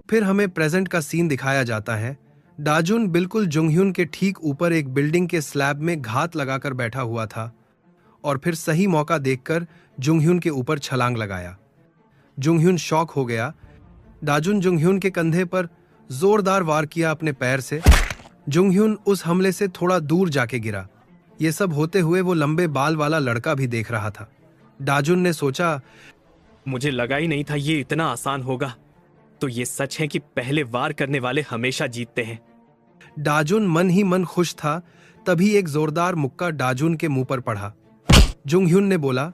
Speaker 6: फिर हमें प्रेजेंट का सीन दिखाया जाता है। दाजुन बिल्कुल जुंग ह्यून के ठीक ऊपर एक बिल्डिंग के स्लैब में घात लगाकर बैठा हुआ था और फिर सही मौका देखकर जुंग ह्यून के ऊपर छलांग लगाया। जुंग ह्यून शॉक हो गया। डाजुन जुंगह्युन के कंधे पर जोरदार वार किया अपने पैर से। जुंगह्युन उस हमले से थोड़ा दूर जाके गिरा। ये सब होते हुए वो लंबे बाल वाला लड़का भी देख रहा था। डाजुन ने सोचा,
Speaker 5: मुझे लगा ही नहीं था ये इतना आसान होगा। तो ये सच है कि पहले वार करने वाले हमेशा जीतते हैं।
Speaker 6: डाजुन मन ही मन खुश था। तभी एक जोरदार मुक्का डाजुन के मुंह पर पड़ा। जुंगह्युन ने बोला,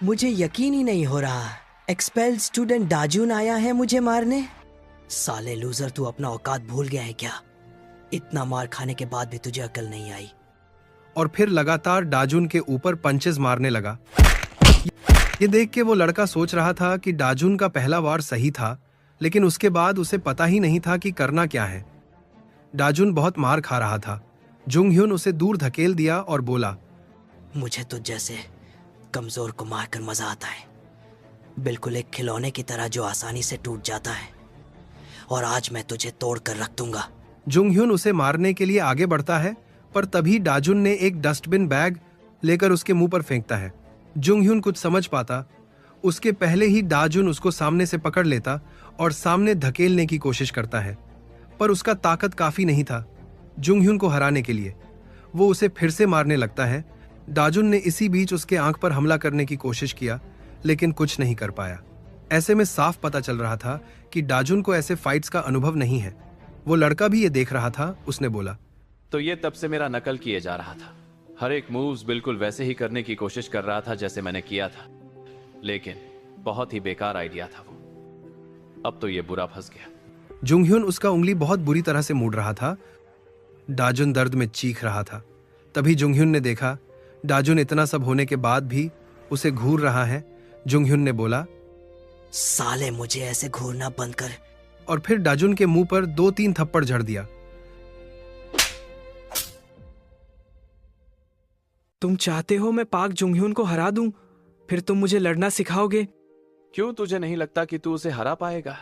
Speaker 9: मुझे यकीन ही नहीं हो रहा, एक्सपेल्ड स्टूडेंट डाजुन आया है मुझे मारने। साले लूजर, तू अपना औकात भूल गया है क्या? इतना मार खाने के बाद भी तुझे अकल नहीं आई।
Speaker 6: और फिर लगातार डाजुन के ऊपर पंचेस मारने लगा। ये देख के वो लड़का सोच रहा था कि डाजुन का पहला वार सही था, लेकिन उसके बाद उसे पता ही नहीं था कि करना क्या है। डाजुन बहुत मार खा रहा था। जुंगह्युन उसे दूर धकेल दिया और बोला,
Speaker 9: मुझे तो जैसे कमजोर को मारकर मजा आता है, बिल्कुल एक खिलौने की तरह जो आसानी से टूट जाता है। और आज मैं तुझे तोड़ कर रख दूंगा।
Speaker 6: जुंगह्युन उसे मारने के लिए आगे बढ़ता है, पर तभी डाजुन ने एक डस्टबिन बैग लेकर उसके मुंह पर फेंकता है। जुंगह्युन कुछ समझ पाता उसके पहले ही डाजुन उसको सामने से पकड़ लेता और सामने धकेलने की कोशिश करता है, पर उसका ताकत काफी नहीं था जुंगह्युन को हराने के लिए। वो उसे फिर से मारने लगता है। डाजुन ने इसी बीच उसके आंख पर हमला करने की कोशिश किया, लेकिन कुछ नहीं कर पाया। ऐसे में साफ पता चल रहा था कि डाजुन को ऐसे फाइट्स का अनुभव नहीं है। वो लड़का भी ये देख रहा था। उसने बोला,
Speaker 16: तो ये तब से मेरा नकल किए जा रहा था। हर एक मूव्स बिल्कुल वैसे ही करने की कोशिश कर रहा था जैसे मैंने किया था, लेकिन बहुत ही बेकार आइडिया था वो। अब तो ये बुरा फंस गया।
Speaker 6: जुंगह्युन उसका उंगली बहुत बुरी तरह से मूड रहा था। डाजुन दर्द में चीख रहा था। तभी जुंगह्युन ने देखा डाजुन इतना सब होने के बाद भी उसे घूर रहा है। जुंगह्युन ने बोला,
Speaker 9: साले मुझे ऐसे घूरना बंद कर।
Speaker 6: और फिर डाजुन के मुंह पर 2-3 थप्पड़ झड़ दिया।
Speaker 5: तुम चाहते हो मैं पाक जुंगह्युन को हरा दूं? फिर तुम मुझे लड़ना सिखाओगे?
Speaker 16: क्यों, तुझे नहीं लगता कि तू उसे हरा पाएगा?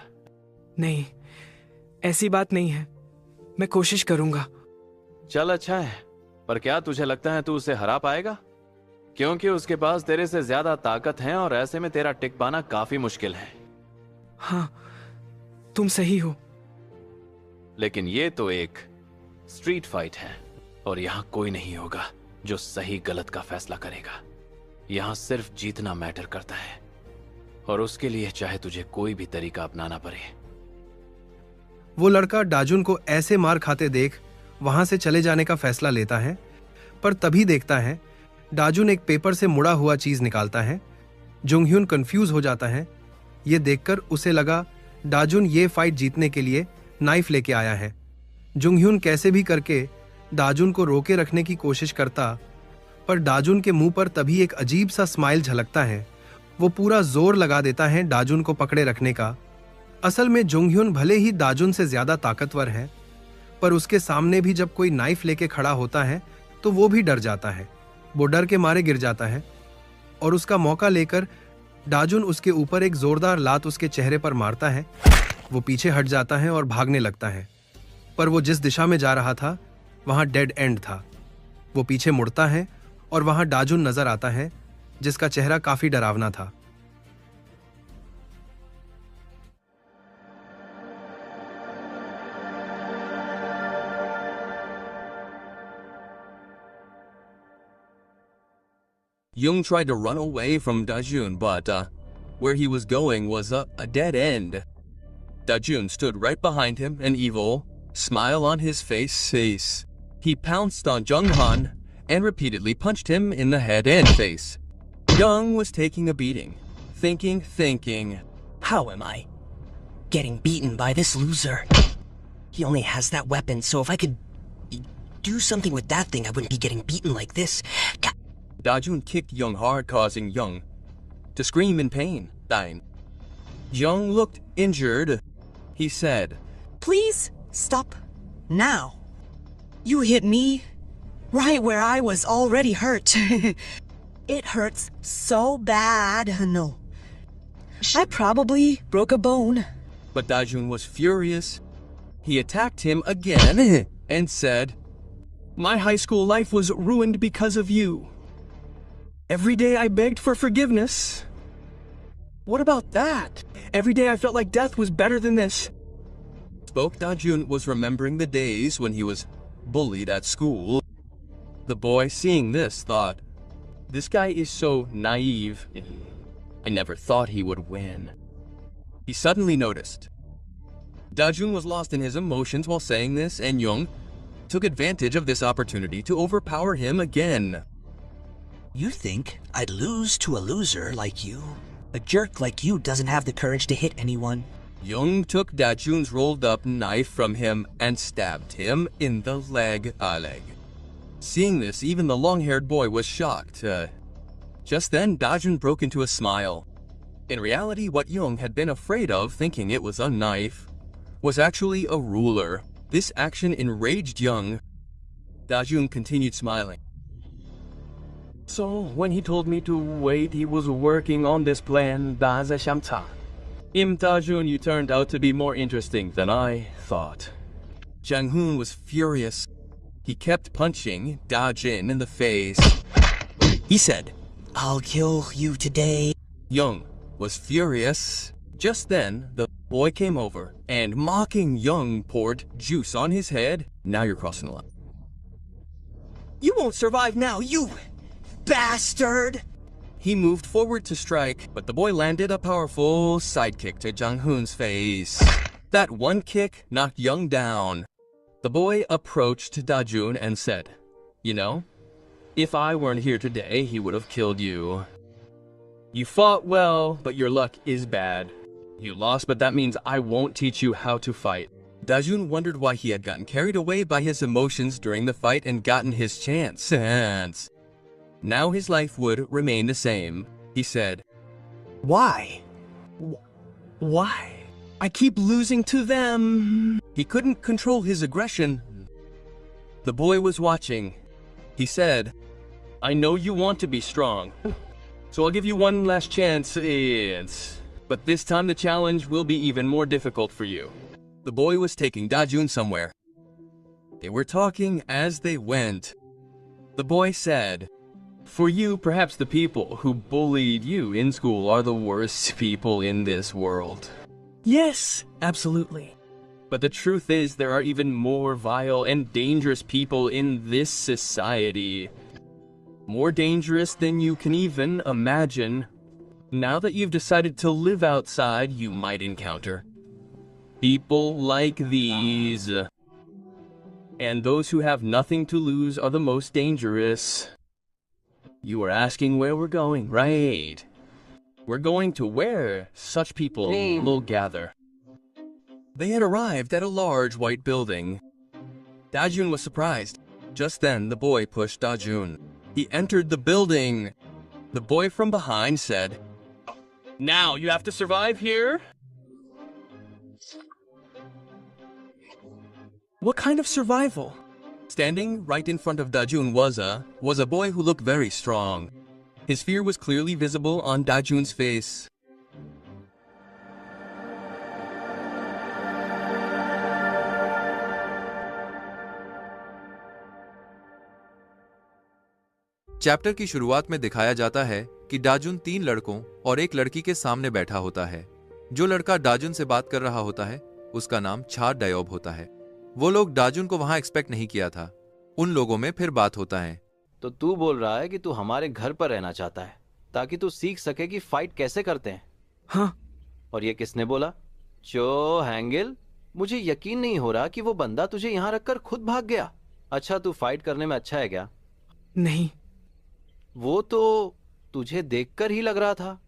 Speaker 5: नहीं, ऐसी बात नहीं है। मैं कोशिश करूंगा।
Speaker 16: चल अच्छा है, पर क्या तुझे लगता है तू उसे हरा पाएगा? क्योंकि उसके पास तेरे से ज्यादा ताकत है और ऐसे में तेरा टिक पाना काफी मुश्किल है।
Speaker 5: हाँ, तुम सही हो।
Speaker 16: लेकिन ये तो एक स्ट्रीट फाइट है और यहाँ कोई नहीं होगा जो सही गलत का फैसला करेगा। यहाँ सिर्फ जीतना मैटर करता है, और उसके लिए चाहे तुझे कोई भी तरीका अपनाना पड़े।
Speaker 6: वो लड़का डाजुन को ऐसे मार खाते देख वहां से चले जाने का फैसला लेता है, पर तभी देखता है डाजुन एक पेपर से मुड़ा हुआ चीज निकालता है। जुंगह्युन कंफ्यूज हो जाता है। ये देखकर उसे लगा डाजुन ये फाइट जीतने के लिए नाइफ लेके आया है। जुंगह्युन कैसे भी करके डाजुन को रोके रखने की कोशिश करता, पर डाजुन के मुंह पर तभी एक अजीब सा स्माइल झलकता है। वो पूरा जोर लगा देता है डाजुन को पकड़े रखने का। असल में जुंगह्युन भले ही डाजुन से ज्यादा ताकतवर है, पर उसके सामने भी जब कोई नाइफ लेके खड़ा होता है तो वो भी डर जाता है। वो डर के मारे गिर जाता है और उसका मौका लेकर डाजुन उसके ऊपर एक जोरदार लात उसके चेहरे पर मारता है। वो पीछे हट जाता है और भागने लगता है, पर वो जिस दिशा में जा रहा था वहां डेड एंड था। वो पीछे मुड़ता है और वहां डाजुन नजर आता है, जिसका चेहरा काफी डरावना था।
Speaker 17: Jung tried to run away from Dajun, but where he was going was a dead end. Dajun stood right behind him, an evil smile on his face. He pounced on Junghan and repeatedly punched him in the head and face. Jung was taking a beating, thinking,
Speaker 9: how am I getting beaten by this loser? He only has that weapon, so if I could do something with that thing, I wouldn't be getting beaten like this.
Speaker 17: Dajun kicked Jung hard, causing Jung to scream in pain. Jung looked injured. He said,
Speaker 18: please stop now. You hit me right where I was already hurt. It hurts so bad. No. I probably broke a bone.
Speaker 17: But Dajun was furious. He attacked him again and said, my high school life was ruined because of you. Every day I begged for forgiveness.
Speaker 13: What about that? Every day I felt like death was better than this.
Speaker 17: Spoke Dajun was remembering the days when he was bullied at school. The boy, seeing this, thought, "This guy is so naive. I never thought he would win." He suddenly noticed Dajun was lost in his emotions while saying this, and Young took advantage of this opportunity to overpower him again.
Speaker 19: You think I'd lose to a loser like you? A jerk like you doesn't have the courage to hit anyone.
Speaker 17: Young took Dajun's rolled up knife from him and stabbed him in the leg. Seeing this, even the long-haired boy was shocked. Just then, Dajun broke into a smile. In reality, what Young had been afraid of, thinking it was a knife, was actually a ruler. This action enraged Young. Dajun continued smiling.
Speaker 20: So, when he told me to wait, he was working on this plan, Im Dajun, you turned out to be more interesting than I thought.
Speaker 17: Jang Hoon was furious. He kept punching Dajun in the face.
Speaker 19: He said, "I'll kill you today."
Speaker 17: Young was furious. Just then, the boy came over and, mocking Young, poured juice on his head. "Now you're crossing the line."
Speaker 19: "You won't survive now, you bastard!"
Speaker 17: He moved forward to strike, but the boy landed a powerful sidekick to Jang Hoon's face. That one kick knocked Young down. The boy approached Dajun and said, "You know, if I weren't here today, he would have killed you. You fought well, but your luck is bad. You lost, but that means I won't teach you how to fight." Dajun wondered why he had gotten carried away by his emotions during the fight and gotten his chance. Now his life would remain the same. He said,
Speaker 13: Why? Why? I keep losing to them.
Speaker 17: He couldn't control his aggression. The boy was watching. He said, "I know you want to be strong, so I'll give you one last chance, but this time the challenge will be even more difficult for you." The boy was taking Dajun somewhere. They were talking as they went. The boy said, "For you, perhaps the people who bullied you in school are the worst people in this world."
Speaker 13: Yes, absolutely.
Speaker 17: But the truth is, there are even more vile and dangerous people in this society. More dangerous than you can even imagine. Now that you've decided to live outside, you might encounter people like these. And those who have nothing to lose are the most dangerous. You are asking where we're going, right? We're going to where such people will gather. They had arrived at a large white building. Dajun was surprised. Just then, the boy pushed Dajun. He entered the building. The boy from behind said, "Now you have to survive here?"
Speaker 13: What kind of survival?
Speaker 17: Standing right in front of Dajun was a boy who looked very strong. His fear was clearly visible on Dajun's face.
Speaker 21: Chapter की शुरुआत में दिखाया जाता है कि डाजुन 3 लड़कों और एक लड़की के सामने बैठा होता है। जो लड़का डाजुन से बात कर रहा होता है उसका नाम छा डायोब होता है। वो लोग डाजुन को वहां एक्सपेक्ट नहीं किया था। उन लोगों में फिर बात होता है।
Speaker 22: तो तू बोल रहा है कि तू हमारे घर पर रहना चाहता है ताकि तू सीख सके कि फाइट कैसे करते हैं?
Speaker 13: हाँ।
Speaker 22: और ये किसने बोला? चो हैंगिल, मुझे यकीन नहीं हो रहा कि वो बंदा तुझे यहाँ रखकर खुद भाग गया। अच्छा, तू फाइट करने में अच्छा है क्या?
Speaker 13: नहीं।
Speaker 22: वो तो तुझे देखकर ही लग रहा था।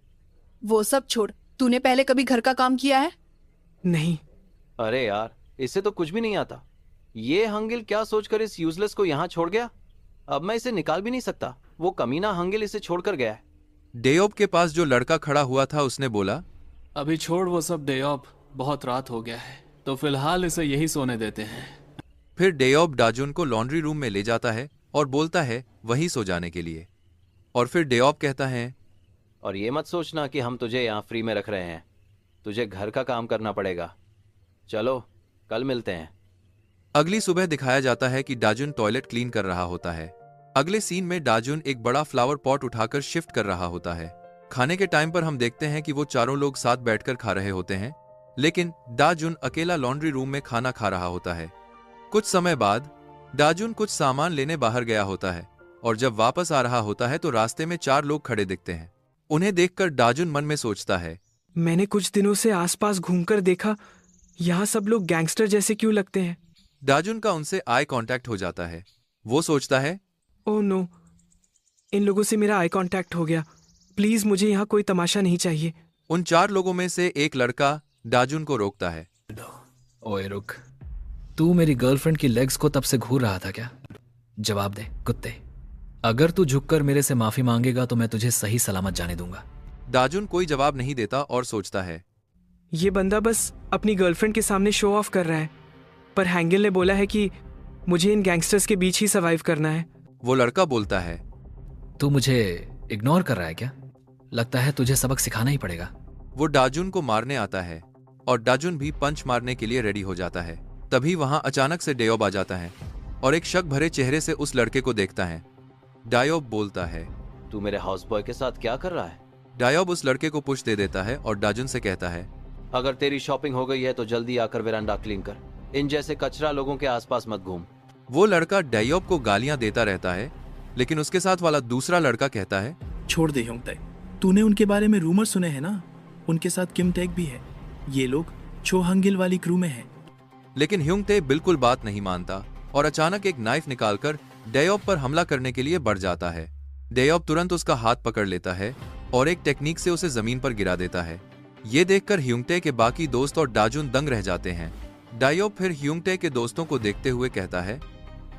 Speaker 15: वो सब छोड़, तूने पहले कभी घर का काम किया है?
Speaker 13: नहीं।
Speaker 22: अरे यार, इससे तो कुछ भी नहीं आता। ये हंगिल क्या सोचकर इस यूजलेस को यहाँ छोड़ गया? अब मैं इसे निकाल भी नहीं सकता। वो कमीना हंगिल इसे छोड़कर गया है।
Speaker 21: डेयोब के पास जो लड़का खड़ा हुआ था उसने बोला,
Speaker 12: अभी छोड़ वो सब डेयोब, बहुत रात हो गया है, तो फिलहाल इसे यही सोने देते हैं।
Speaker 21: फिर डेयोब डाजुन को लॉन्ड्री रूम में ले जाता है और बोलता है वहीं सो जाने के लिए। और फिर डेयोब कहता है,
Speaker 22: और ये मत सोचना कि हम तुझे यहाँ फ्री में रख रहे हैं। तुझे घर का काम करना पड़ेगा। चलो, कल मिलते हैं।
Speaker 21: अगली सुबह दिखाया जाता है कि डाजुन टॉयलेट क्लीन कर रहा होता है। अगले सीन में डाजुन एक बड़ा फ्लावर पॉट उठाकर शिफ्ट कर रहा होता है। खाने के टाइम पर हम देखते हैं कि वो चारों लोग साथ बैठकर खा रहे होते हैं, लेकिन डाजुन अकेला लॉन्ड्री रूम में खाना खा रहा होता है। कुछ समय बाद डाजुन कुछ सामान लेने बाहर गया होता है और जब वापस आ रहा होता है तो रास्ते में 4 लोग खड़े दिखते हैं। उन्हें देखकर डाजुन मन में सोचता है,
Speaker 5: मैंने कुछ दिनों से आसपास घूमकर देखा, यहाँ सब लोग गैंगस्टर जैसे क्यों लगते हैं।
Speaker 21: डाजुन का उनसे आई कांटेक्ट हो जाता है। वो सोचता है,
Speaker 5: ओह नो, इन लोगों से मेरा आई कांटेक्ट हो गया। प्लीज मुझे यहाँ कोई तमाशा नहीं चाहिए।
Speaker 21: उन 4 लोगों में से एक लड़का डाजुन को रोकता है।
Speaker 4: ओए रुक, तू मेरी गर्लफ्रेंड की लेग्स को तब से घूर रहा था क्या? जवाब दे कुत्ते। अगर तू झुककर मेरे से माफी मांगेगा तो मैं तुझे सही सलामत जाने दूंगा।
Speaker 21: डाजुन कोई जवाब नहीं देता और सोचता है,
Speaker 5: ये बंदा बस अपनी गर्लफ्रेंड के सामने शो ऑफ कर रहा है, पर हैंगल ने बोला है कि मुझे इन गैंगस्टर्स के बीच ही सर्वाइव करना है।
Speaker 21: वो लड़का बोलता है,
Speaker 4: तू मुझे इग्नोर कर रहा है क्या? लगता है तुझे सबक सिखाना ही पड़ेगा।
Speaker 21: वो डाजुन को मारने आता है और डाजुन भी पंच मारने के लिए रेडी हो जाता है। तभी वहां अचानक से डेयोब आ जाता है और एक शक भरे चेहरे से उस लड़के को देखता है। डायोब बोलता है,
Speaker 22: तू मेरे हाउस बॉय के साथ क्या कर रहा है?
Speaker 21: डायोब उस लड़के को पुश दे देता है और डाजुन से कहता है,
Speaker 22: अगर तेरी शॉपिंग हो गई है तो जल्दी आकर वेरांडा क्लीन कर। इन जैसे कचरा लोगों के आसपास मत घूम।
Speaker 21: वो लड़का डायोब को गालियां देता रहता है, लेकिन उसके साथ वाला दूसरा लड़का कहता है,
Speaker 1: छोड़ दे ह्योंगताई, तूने उनके बारे में रूमर सुने हैं ना? उनके साथ किम टेक भी है। ये लोग चो हंगिल वाली क्रू में हैं।
Speaker 21: लेकिन ह्योंगते बिल्कुल बात नहीं मानता और अचानक एक नाइफ निकालकर डायोब पर हमला करने के लिए बढ़ जाता है। डायोब तुरंत उसका हाथ पकड़ लेता है और एक टेक्निक से उसे जमीन पर गिरा देता है। ये देखकर ह्योंगते के बाकी दोस्त और डाजुन दंग रह जाते हैं। डायोब फिर ह्योंगते के दोस्तों को देखते हुए कहता है,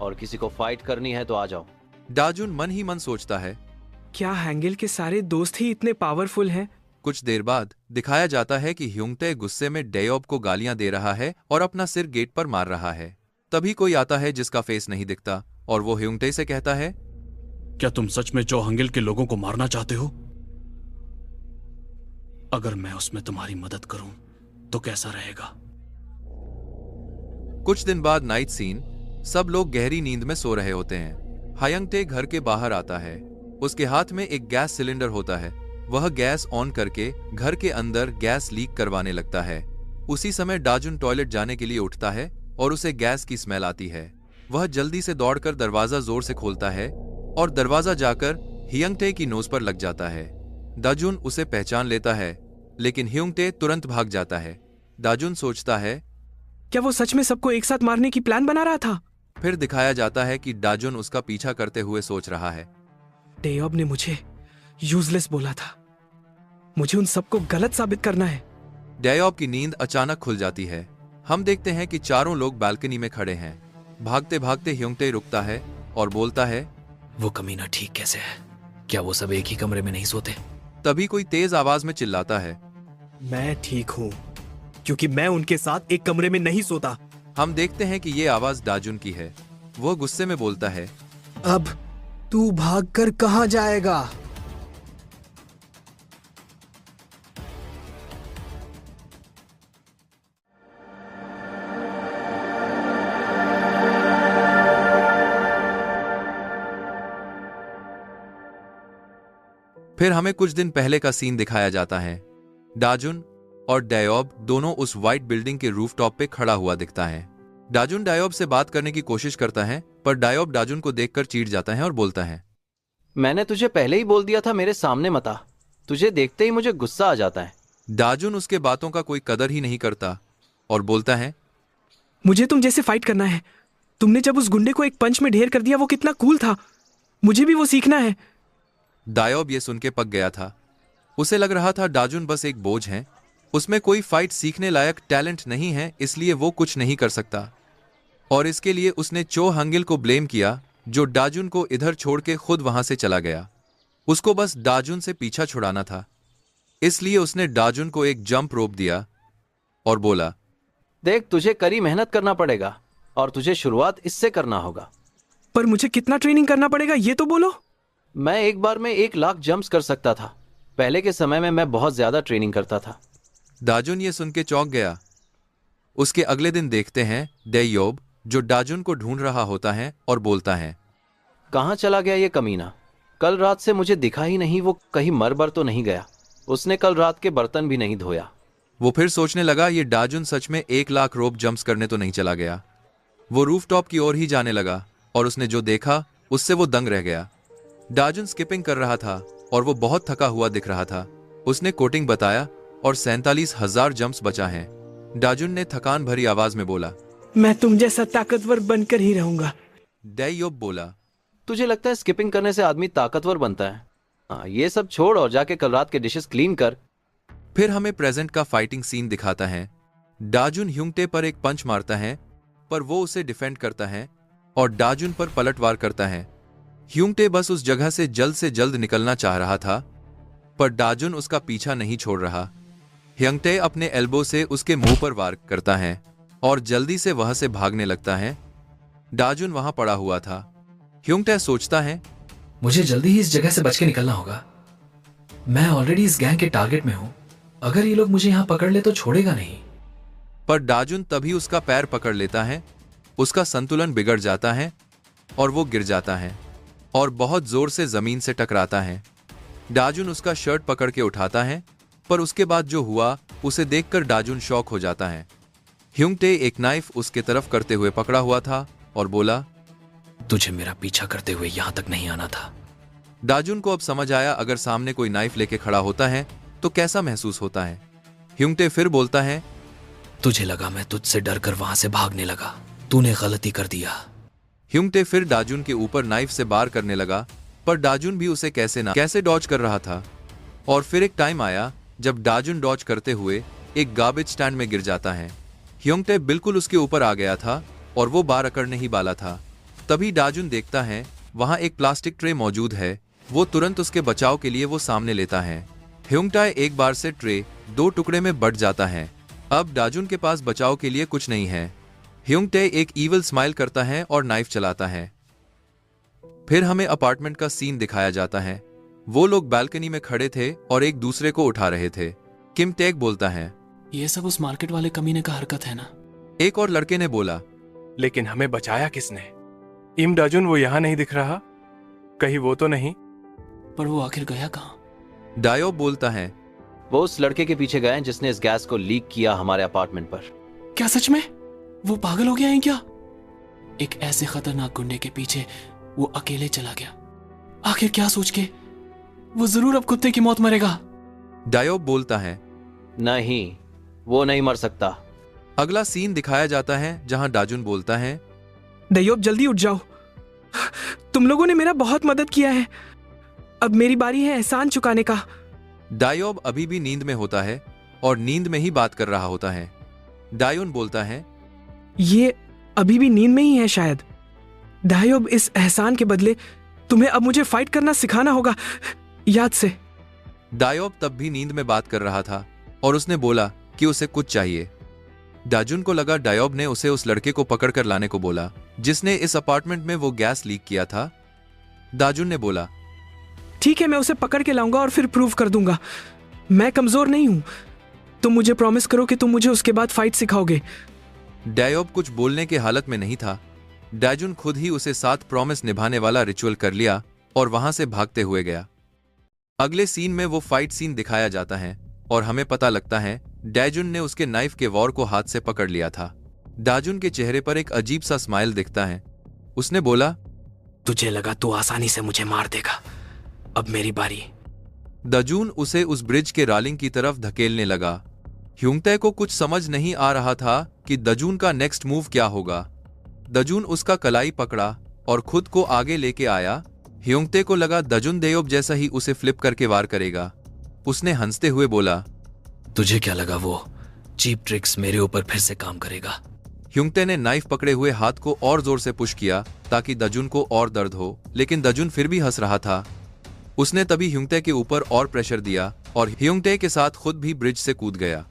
Speaker 22: और किसी को फाइट करनी है तो आ जाओ।
Speaker 21: डाजुन मन ही मन सोचता है,
Speaker 5: क्या हैंगल के सारे दोस्त ही इतने पावरफुल हैं?
Speaker 21: कुछ देर बाद दिखाया जाता है कि ह्योंगते गुस्से में डायोब को गालियां दे रहा है और अपना सिर गेट पर मार रहा है। तभी कोई आता है जिसका फेस नहीं दिखता और वो ह्योंगते से कहता है,
Speaker 12: क्या तुम सच में चो हंगिल के लोगों को मारना चाहते हो? अगर मैं उसमें तुम्हारी मदद करूं तो कैसा रहेगा?
Speaker 21: कुछ दिन बाद नाइट सीन, सब लोग गहरी नींद में सो रहे होते हैं। ह्योंगते घर के बाहर आता है। उसके हाथ में एक गैस सिलेंडर होता है। वह गैस ऑन करके घर के अंदर गैस लीक करवाने लगता है। उसी समय डाजुन टॉयलेट जाने के लिए उठता है और उसे गैस की स्मेल आती है। वह जल्दी से दौड़कर दरवाजा जोर से खोलता है और दरवाजा जाकर ह्योंगते की नोज पर लग जाता है। डाजुन उसे पहचान लेता है, लेकिन ह्योंगते तुरंत भाग जाता है। डाजुन सोचता है,
Speaker 5: क्या वो सच में सबको एक साथ मारने की प्लान बना रहा था?
Speaker 21: फिर दिखाया जाता है कि डाजुन उसका पीछा करते हुए सोच रहा है।
Speaker 5: डेयोब ने मुझे यूजलेस बोला था। मुझे उन सबको गलत साबित करना है।
Speaker 21: डायोब की नींद अचानक खुल जाती है। हम देखते हैं कि चारों लोग बालकनी में खड़े हैं। भागते भागते ह्योंगते रुकता है और बोलता है,
Speaker 4: वो कमीना ठीक कैसे है? क्या वो सब एक ही कमरे में नहीं सोते?
Speaker 21: तभी कोई तेज आवाज में चिल्लाता है,
Speaker 5: मैं ठीक हूँ, क्योंकि मैं उनके साथ एक कमरे में नहीं सोता।
Speaker 21: हम देखते हैं कि ये आवाज डाजुन की है। वो गुस्से में बोलता है,
Speaker 6: अब तू भागकर कहां जाएगा?
Speaker 21: फिर हमें कुछ दिन पहले का सीन दिखाया जाता है। डाजुन और डायोब दोनों उस व्हाइट बिल्डिंग के रूफटॉप पे खड़ा हुआ दिखता है। डाजुन डायोब से बात करने की कोशिश करता है, पर डायोब डाजुन को देखकर चिढ़ जाता है और बोलता है,
Speaker 22: मैंने तुझे पहले ही बोल दिया था मेरे सामने मत आ। तुझे देखते ही मुझे गुस्सा आ जाता है।
Speaker 21: डाजुन उसके बातों का कोई कदर ही नहीं करता और बोलता है,
Speaker 5: मुझे तुम जैसे फाइट करना है। तुमने जब उस गुंडे को एक पंच में ढेर कर दिया वो कितना कूल था। मुझे भी वो सीखना है।
Speaker 21: डायोब ये सुन के पक गया था। उसे लग रहा था डाजुन बस एक बोझ है, उसमें कोई फाइट सीखने लायक टैलेंट नहीं है, इसलिए वो कुछ नहीं कर सकता। और इसके लिए उसने चो हंगिल को ब्लेम किया, जो डाजुन को इधर छोड़ के खुद वहां से चला गया। उसको बस डाजुन से पीछा छुड़ाना था, इसलिए उसने डाजुन को एक जंप रोप दिया और बोला,
Speaker 22: देख तुझे कड़ी मेहनत करना पड़ेगा और तुझे शुरुआत इससे करना होगा।
Speaker 5: पर मुझे कितना ट्रेनिंग करना पड़ेगा ये तो बोलो।
Speaker 22: मैं एक बार में 1 लाख जंप्स कर सकता था। पहले के समय में मैं बहुत ज्यादा ट्रेनिंग करता था।
Speaker 21: डाजुन ये सुन के चौंक गया। उसके अगले दिन देखते हैं डायोब, जो डाजुन को ढूंढ रहा होता है और बोलता है,
Speaker 22: कहां चला गया ये कमीना? कल रात से मुझे दिखा ही नहीं, वो कहीं मर बर तो नहीं गया। उसने कल रात के बर्तन भी नहीं धोया।
Speaker 21: वो फिर सोचने लगा ये डाजुन सच में 1 लाख रोप जंप्स करने तो नहीं चला गया। वो रूफटॉप की ओर ही जाने लगा और उसने जो देखा उससे वो दंग रह गया। डाजुन स्किपिंग कर रहा था और वो बहुत थका हुआ दिख रहा था। उसने कोटिंग बताया और 47,000 जंप्स बचा है। डाजुन ने थकान भरी आवाज में बोला,
Speaker 5: मैं तुम जैसा ताकतवर बनकर ही रहूंगा।
Speaker 21: डेयोब बोला,
Speaker 22: तुझे लगता है स्किपिंग करने से आदमी ताकतवर बनता है? हाँ, ये सब छोड़ और जाके कल रात के डिशेस क्लीन कर।
Speaker 21: फिर हमें प्रेजेंट का फाइटिंग सीन दिखाता है। डाजुन ह्युंगटे पर एक पंच मारता है पर वो उसे डिफेंड करता है और डाजुन पर पलटवार करता है। ह्युंगटे बस उस जगह से जल्द निकलना चाह रहा था पर डाजुन उसका पीछा नहीं छोड़ रहा। ह्युंगटे अपने एल्बो से उसके मुंह पर वार करता है और जल्दी से वहां से भागने लगता है। डाजुन वहां पड़ा हुआ था। ह्युंगटे सोचता है,
Speaker 4: मुझे जल्दी ही इस जगह से बच के निकलना होगा। मैं ऑलरेडी इस गैंग के टारगेट में हूं। अगर ये लोग मुझे यहां पकड़ ले तो छोड़ेगा नहीं।
Speaker 21: पर डाजुन तभी उसका पैर पकड़ लेता है। उसका संतुलन बिगड़ जाता है और वो गिर जाता है और बहुत जोर से जमीन से टकराता है। डाजुन उसका शर्ट पकड़ के उठाता है पर उसके बाद जो हुआ उसे देखकर डाजुन शॉक हो जाता है। ह्युंगटे एक नाइफ उसके तरफ करते हुए पकड़ा हुआ था और बोला,
Speaker 4: तुझे मेरा पीछा करते हुए यहां तक नहीं आना था।
Speaker 21: डाजुन को अब समझ आया अगर सामने कोई नाइफ लेके खड़ा होता है तो कैसा महसूस होता है। ह्युंगटे फिर बोलता है,
Speaker 4: तुझे लगा मैं तुझसे डरकर वहां से भागने लगा। तूने गलती कर दिया।
Speaker 21: ह्युंगटे फिर डाजुन के ऊपर नाइफ से वार करने लगा पर डाजुन भी उसे कैसे डॉज कर रहा था। और फिर एक टाइम आया जब डाजुन डॉज करते हुए एक गार्बेज स्टैंड में गिर जाता है। ह्युंगटे बिल्कुल उसके ऊपर आ गया था और वो बार अकड़ने ही वाला था। तभी डाजुन देखता है वहां एक प्लास्टिक ट्रे मौजूद है। वो तुरंत उसके बचाव के लिए वो सामने लेता है। ह्युंगटे एक बार से ट्रे 2 टुकड़े में बट जाता है। अब डाजुन के पास बचाव के लिए कुछ नहीं है। ह्युंगटे एक ईविल स्माइल करता है और नाइफ चलाता है। फिर हमें अपार्टमेंट का सीन दिखाया जाता है। वो लोग बालकनी में खड़े थे और एक दूसरे को उठा रहे थे। किम टेक बोलता है,
Speaker 1: ये सब उस मार्केट वाले कमीने का हरकत है ना?
Speaker 21: एक और लड़के ने बोला,
Speaker 2: लेकिन हमें बचाया किसने? इम डाजुन वो यहां नहीं दिख रहा, कहीं वो तो नहीं?
Speaker 1: पर वो आखिर गया कहां?
Speaker 21: डायोब बोलता है,
Speaker 22: वो उस लड़के के पीछे गए जिसने इस गैस को लीक किया हमारे अपार्टमेंट पर।
Speaker 1: क्या सच में? वो पागल हो गया है क्या? एक ऐसे खतरनाक गुंडे के पीछे वो अकेले चला गया। आखिर क्या सोच के? वो जरूर अब कुत्ते की मौत मरेगा।
Speaker 21: डायोब बोलता है,
Speaker 22: नहीं, वो नहीं मर सकता।
Speaker 21: अगला सीन दिखाया जाता है जहां डाजुन बोलता है,
Speaker 5: दयोब जल्दी उठ जाओ। तुम लोगों ने मेरा बहुत मदद किया है। अब मेरी बारी है एहसान चुकाने का।
Speaker 21: डायोब अभी भी नींद में होता है और नींद में ही बात कर रहा होता है। डायोन बोलता है,
Speaker 5: ये अभी भी नींद में ही है शायद। डायोब, इस एहसान के बदले तुम्हें अब मुझे फाइट करना सिखाना होगा, याद से।
Speaker 21: डायोब तब भी नींद में बात कर रहा था और उसने बोला कि उसे कुछ चाहिए। डाजुन को लगा डायोब ने उसे उस लड़के को पकड़ कर लाने को बोला जिसने इस अपार्टमेंट में वो गैस लीक किया था। डाजुन ने बोला,
Speaker 5: ठीक है, मैं उसे पकड़ के लाऊंगा और फिर प्रूव कर दूंगा। मैं कमजोर नहीं हूं। तुम मुझे प्रॉमिस करो कि तुम मुझे उसके बाद फाइट सिखाओगे।
Speaker 21: डायोब कुछ बोलने के हालत में नहीं था। डाजुन खुद ही उसे साथ प्रॉमिस निभाने वाला रिचुअल कर लिया और वहां से भागते हुए गया। अगले सीन में वो फाइट सीन दिखाया जाता है और हमें पता लगता है डाजुन ने उसके नाइफ के वॉर को हाथ से पकड़ लिया था। डाजुन के चेहरे पर एक अजीब सा स्माइल दिखता है। उसने बोला,
Speaker 1: तुझे लगा तू आसानी से मुझे मार देगा, अब मेरी बारी।
Speaker 21: डाजुन उसे उस ब्रिज के रालिंग की तरफ धकेलने लगा। ह्युंगटे को कुछ समझ नहीं आ रहा था कि डाजुन का नेक्स्ट मूव क्या होगा। डाजुन उसका कलाई पकड़ा और खुद को आगे लेके आया। ह्युंगटे को लगा डाजुन डेयोब जैसा ही उसे फ्लिप करके वार करेगा। उसने हंसते हुए बोला,
Speaker 4: तुझे क्या लगा वो चीप ट्रिक्स मेरे ऊपर फिर से काम करेगा?
Speaker 21: ह्युंगटे ने नाइफ पकड़े हुए हाथ को और जोर से पुश किया ताकि डाजुन को और दर्द हो, लेकिन डाजुन फिर भी हंस रहा था। उसने तभी ह्युंगटे के ऊपर और प्रेशर दिया और ह्युंगटे के साथ खुद भी ब्रिज से कूद गया।